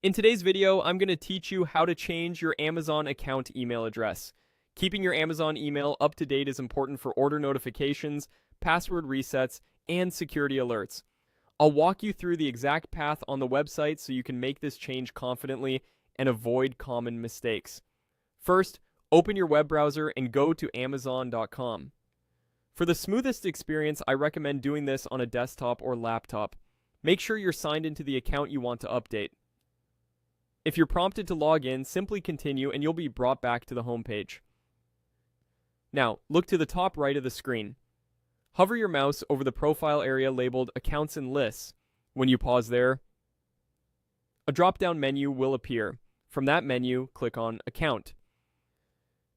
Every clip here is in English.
In today's video, I'm going to teach you how to change your Amazon account email address. Keeping your Amazon email up to date is important for order notifications, password resets, and security alerts. I'll walk you through the exact path on the website so you can make this change confidently and avoid common mistakes. First, open your web browser and go to Amazon.com. For the smoothest experience, I recommend doing this on a desktop or laptop. Make sure you're signed into the account you want to update. If you're prompted to log in, simply continue and you'll be brought back to the home page. Now, look to the top right of the screen. Hover your mouse over the profile area labeled Accounts and Lists. When you pause there, a drop-down menu will appear. From that menu, click on Account.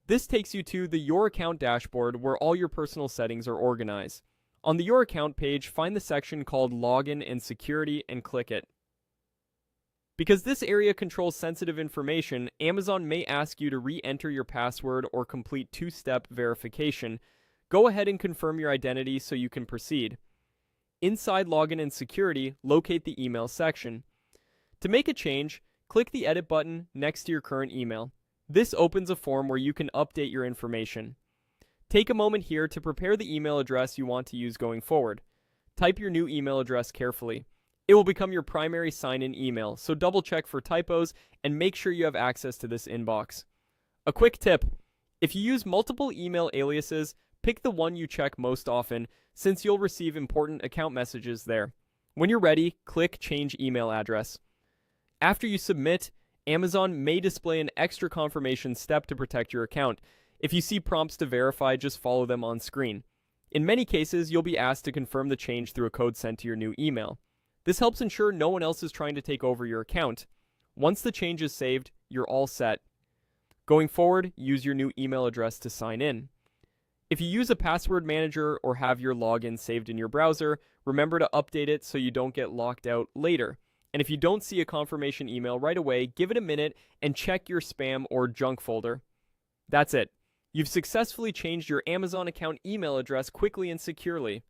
This takes you to the Your Account dashboard where all your personal settings are organized. On the Your Account page, find the section called Login and Security and click it. Because this area controls sensitive information, Amazon may ask you to re-enter your password or complete two-step verification. Go ahead and confirm your identity so you can proceed. Inside Login and Security, locate the email section. To make a change, click the Edit button next to your current email. This opens a form where you can update your information. Take a moment here to prepare the email address you want to use going forward. Type your new email address carefully. It will become your primary sign-in email, so double-check for typos and make sure you have access to this inbox. A quick tip: if you use multiple email aliases, pick the one you check most often, since you'll receive important account messages there. When you're ready, click Change Email Address. After you submit, Amazon may display an extra confirmation step to protect your account. If you see prompts to verify, just follow them on screen. In many cases, you'll be asked to confirm the change through a code sent to your new email. This helps ensure no one else is trying to take over your account. Once the change is saved, you're all set. Going forward, use your new email address to sign in. If you use a password manager or have your login saved in your browser, remember to update it so you don't get locked out later. And if you don't see a confirmation email right away, give it a minute and check your spam or junk folder. That's it. You've successfully changed your Amazon account email address quickly and securely.